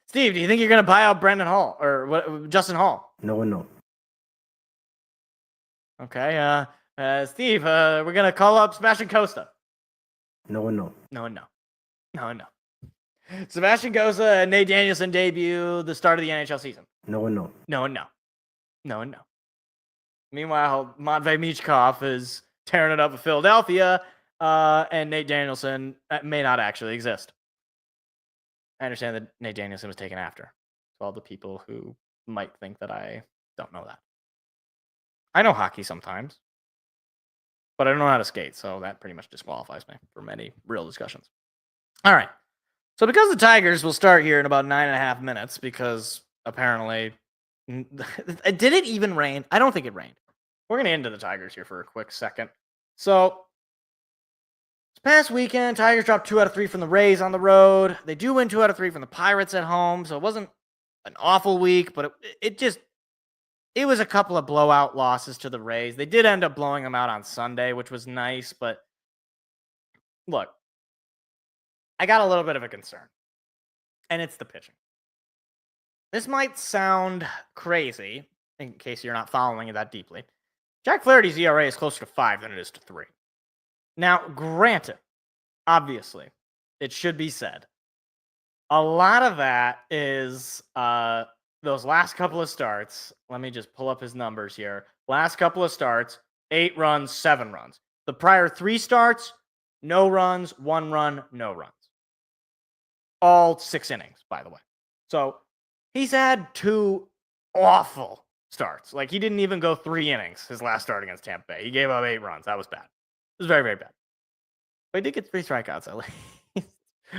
Steve, do you think you're gonna buy out Brandon Hall or what? Justin Hall? No and no. Okay. Steve, we're gonna call up Sebastian Costa. No and no. No and no. No and no. Sebastian Costa and Nate Danielson debut the start of the NHL season. No and no. No and no. No and no. Meanwhile, Matvei Michkov is tearing it up with Philadelphia, and Nate Danielson may not actually exist. I understand that Nate Danielson was taken after. To all the people who might think that I don't know that. I know hockey sometimes, but I don't know how to skate, so that pretty much disqualifies me from any real discussions. All right. So because the Tigers will start here in about 9.5 minutes, because apparently, did it even rain? I don't think it rained. We're going to end the Tigers here for a quick second. So this past weekend, Tigers dropped 2 out of 3 from the Rays on the road. They do win 2 out of 3 from the Pirates at home, so it wasn't an awful week, but it was a couple of blowout losses to the Rays. They did end up blowing them out on Sunday, which was nice, but look, I got a little bit of a concern, and it's the pitching. This might sound crazy, in case you're not following it that deeply. Jack Flaherty's ERA is closer to 5 than it is to 3. Now, granted, obviously, it should be said, a lot of that is those last couple of starts. Let me just pull up his numbers here. Last couple of starts, 8 runs, 7 runs. The prior 3 starts, no runs, 1 run, no runs. All 6 innings, by the way. So he's had 2 awful starts. Like, he didn't even go 3 innings his last start against Tampa Bay. He gave up 8 runs. That was bad. It was very, very bad. But he did get 3 strikeouts at least.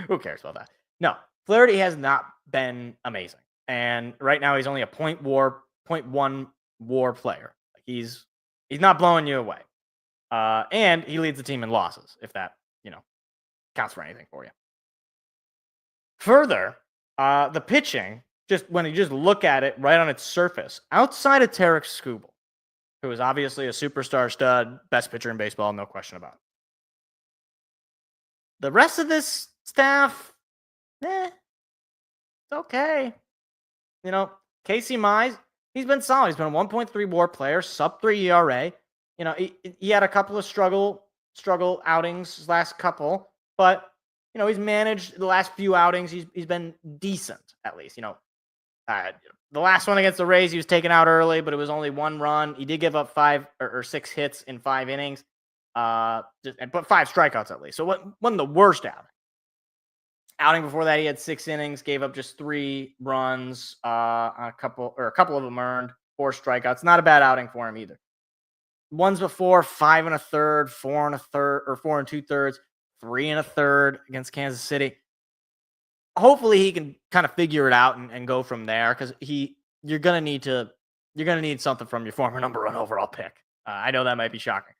Who cares about that? No, Flaherty has not been amazing. And right now he's only a 0.1 WAR player. He's not blowing you away. And he leads the team in losses, if that, counts for anything for you. Further, the pitching, just when you just look at it right on its surface, outside of Tarek Skubal, who is obviously a superstar stud, best pitcher in baseball, no question about it. The rest of this staff, it's okay. Casey Mize, he's been solid. He's been a 1.3 WAR player, sub 3 ERA. He had a couple of struggle outings last couple, but he's managed the last few outings. He's been decent at least. The last one against the Rays, he was taken out early, but it was only 1 run. He did give up 5 or 6 hits in 5 innings, but 5 strikeouts at least. So it wasn't the worst outing before that, he had 6 innings, gave up just 3 runs, a couple of them earned, 4 strikeouts. Not a bad outing for him either. Ones before, 5 1/3, 4 1/3, or 4 2/3, 3 1/3 against Kansas City. Hopefully he can kind of figure it out and go from there, because you're gonna need something from your former number 1 overall pick. I know that might be shocking,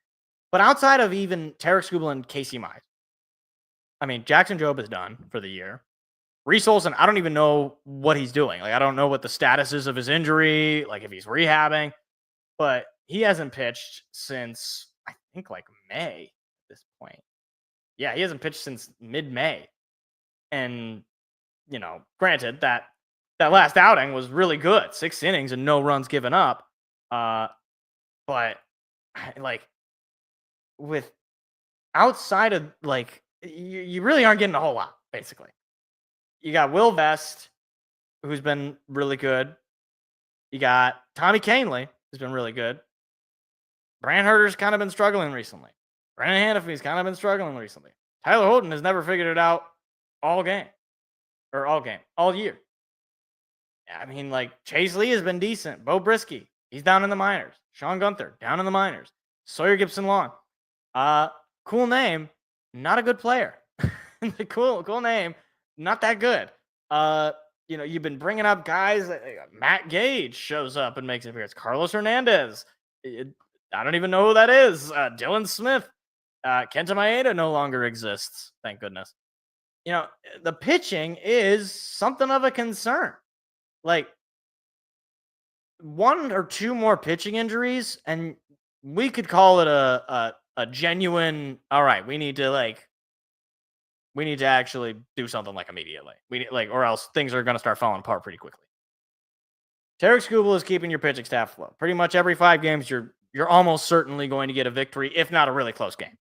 but outside of even Tarek Skubal and Casey Mize, I mean, Jackson Jobe is done for the year. Reese Olson, I don't even know what he's doing. Like, I don't know what the status is of his injury, like if he's rehabbing, but he hasn't pitched since, I think, like May at this point. Yeah, he hasn't pitched since mid-May. And, granted, that last outing was really good. 6 innings and no runs given up. But, with outside of, you really aren't getting a whole lot, basically. You got Will Vest, who's been really good. You got Tommy Kahnle, who's been really good. Brant Herter's kind of been struggling recently. Brennan Hanafy's kind of been struggling recently. Tyler Holton has never figured it out all year. I mean, Chase Lee has been decent. Bo Brisky, he's down in the minors. Sean Gunther, down in the minors. Sawyer Gibson-Long. Cool name, not a good player. Cool name, not that good. you've been bringing up guys. Matt Gage shows up and makes an appearance. Carlos Hernandez. I don't even know who that is. Dylan Smith. Kenta Maeda no longer exists. Thank goodness. The pitching is something of a concern. Like, one or two more pitching injuries, and we could call it a genuine, all right, we need to actually do something immediately. Or else things are going to start falling apart pretty quickly. Tarek Skubal is keeping your pitching staff afloat. Pretty much every 5 games, you're almost certainly going to get a victory, if not a really close game.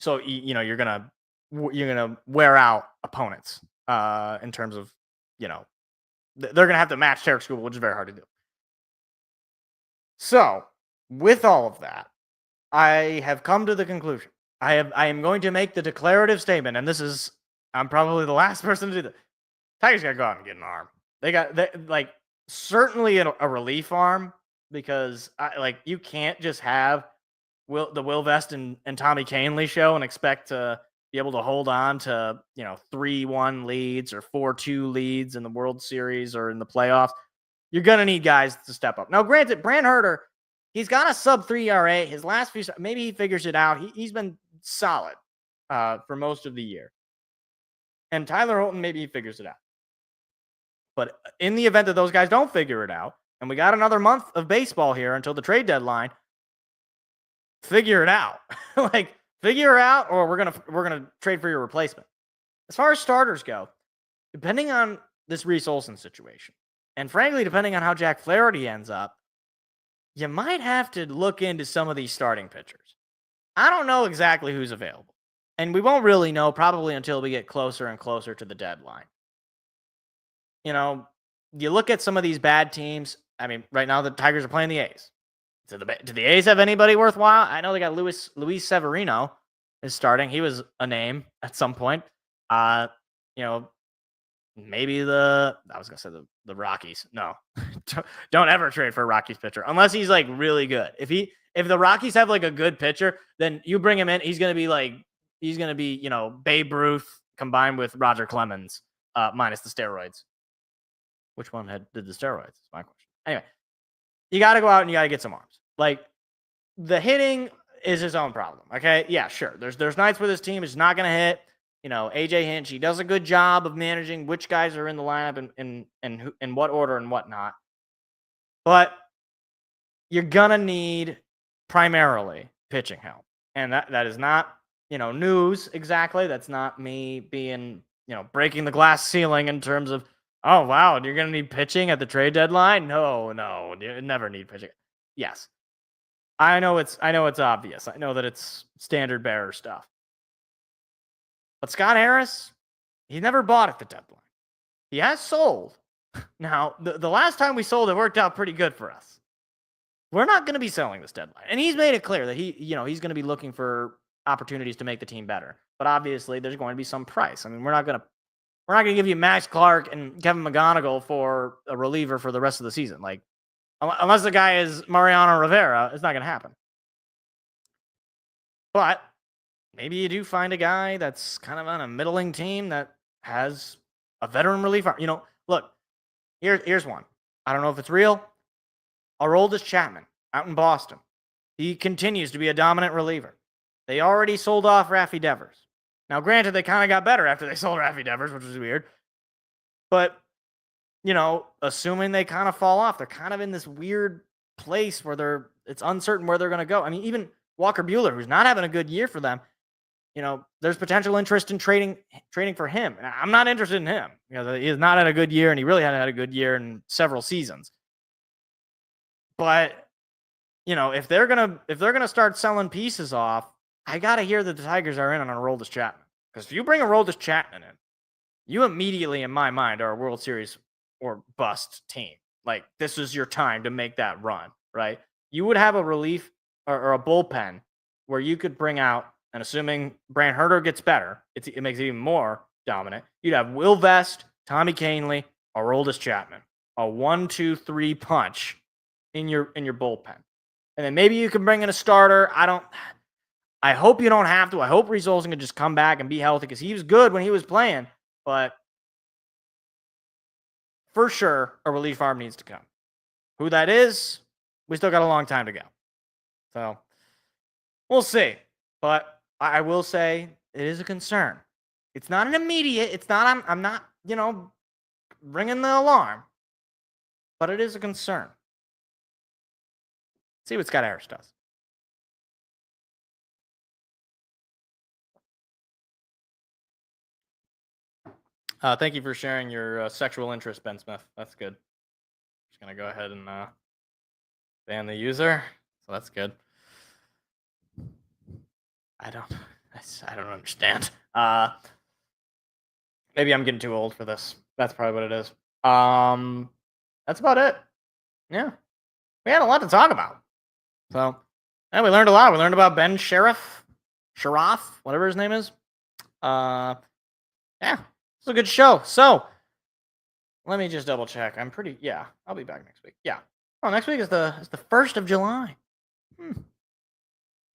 So you're gonna wear out opponents in terms of they're gonna have to match Tarek Skubal, which is very hard to do. So with all of that, I have come to the conclusion. I am going to make the declarative statement, and I'm probably the last person to do this. Tigers got to go out and get an arm. They certainly a relief arm, because you can't just have the Will Vest and Tommy Kahnle show and expect to be able to hold on to 3-1 leads or 4-2 leads in the World Series or in the playoffs. You're gonna need guys to step up. Now, granted, Brant Herter, he's got a sub-3 ERA. His last few, maybe he figures it out. He's been solid for most of the year. And Tyler Holton, maybe he figures it out. But in the event that those guys don't figure it out, and we got another month of baseball here until the trade deadline, figure it out. Figure it out, or we're gonna trade for your replacement. As far as starters go, depending on this Reese Olson situation, and frankly, depending on how Jack Flaherty ends up, you might have to look into some of these starting pitchers. I don't know exactly who's available, and we won't really know probably until we get closer and closer to the deadline. You look at some of these bad teams. I mean, right now the Tigers are playing the A's. Do the A's have anybody worthwhile? I know they got Luis Severino is starting. He was a name at some point. Maybe the Rockies. No, don't ever trade for a Rockies pitcher unless he's really good. If the Rockies have a good pitcher, then you bring him in. He's gonna be Babe Ruth combined with Roger Clemens minus the steroids. Which one did the steroids? Is my question. Anyway, you got to go out and you got to get some arms. The hitting is his own problem. Okay, yeah, sure. There's nights where this team is not gonna hit. AJ Hinch, he does a good job of managing which guys are in the lineup and in what order and whatnot. But you're gonna need primarily pitching help, and that is not news exactly. That's not me being breaking the glass ceiling in terms of, oh wow, you're gonna need pitching at the trade deadline. No, you never need pitching. Yes, I know it's obvious. I know that it's standard bearer stuff. But Scott Harris, he never bought at the deadline. He has sold. Now, the last time we sold, it worked out pretty good for us. We're not going to be selling this deadline. And he's made it clear that he's going to be looking for opportunities to make the team better. But obviously, there's going to be some price. I mean, we're not going to give you Max Clark and Kevin McGonigal for a reliever for the rest of the season. Unless the guy is Mariano Rivera, it's not going to happen. But maybe you do find a guy that's kind of on a middling team that has a veteran reliever. Look, here's one. I don't know if it's real. Aroldis Chapman out in Boston. He continues to be a dominant reliever. They already sold off Raffy Devers. Now, granted, they kind of got better after they sold Raffy Devers, which was weird. But, assuming they kind of fall off, they're kind of in this weird place where it's uncertain where they're going to go. I mean, even Walker Buehler, who's not having a good year for them, there's potential interest in trading for him. And I'm not interested in him because he has not had a good year, and he really hadn't had a good year in several seasons. But, if they're gonna start selling pieces off, I gotta hear that the Tigers are in on Aroldis Chapman. Because if you bring Aroldis Chapman in, you immediately, in my mind, are a World Series or bust team. This is your time to make that run, right? You would have a relief or a bullpen where you could bring out, and assuming Brant Herter gets better, it makes it even more dominant. You'd have Will Vest, Tommy Kahnle, Aroldis Chapman, a 1-2-3 punch in your bullpen, and then maybe you can bring in a starter. I hope you don't have to. I hope Reese Olson can just come back and be healthy because he was good when he was playing, but for sure a relief arm needs to come. Who that is, we still got a long time to go. So we'll see. But I will say it is a concern. It's not an immediate. It's not. I'm not. Ringing the alarm. But it is a concern. See what Scott Harris does. Thank you for sharing your sexual interest, Ben Smith. That's good. Just gonna go ahead and ban the user. So that's good. I don't understand. Maybe I'm getting too old for this. That's probably what it is. That's about it. Yeah, we had a lot to talk about. So, and we learned a lot. We learned about Ben Sharaf, whatever his name is. Yeah, it's a good show. So, let me just double check. I'll be back next week. Yeah. Oh, next week is the 1st of July.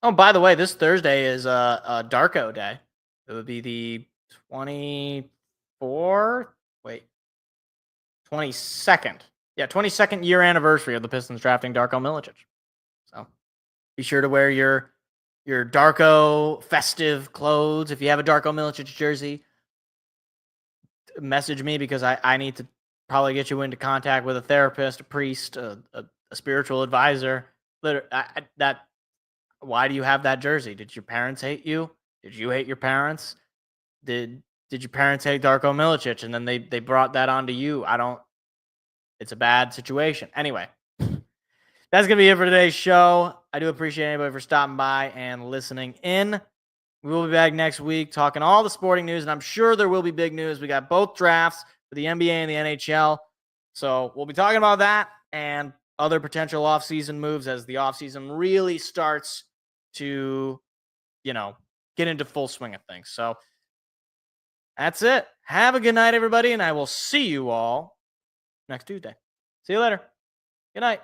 Oh, by the way, this Thursday is a Darko Day. It would be the 22nd. Yeah, 22nd year anniversary of the Pistons drafting Darko Milicic. So be sure to wear your Darko festive clothes. If you have a Darko Milicic jersey, message me because I need to probably get you into contact with a therapist, a priest, a spiritual advisor. Why do you have that jersey? Did your parents hate you? Did you hate your parents? Did your parents hate Darko Milicic and then they brought that onto you? It's a bad situation. Anyway, that's going to be it for today's show. I do appreciate anybody for stopping by and listening in. We will be back next week talking all the sporting news, and I'm sure there will be big news. We got both drafts for the NBA and the NHL. So we'll be talking about that and other potential offseason moves as the offseason really starts to, get into full swing of things. So that's it. Have a good night, everybody, and I will see you all next Tuesday. See you later. Good night.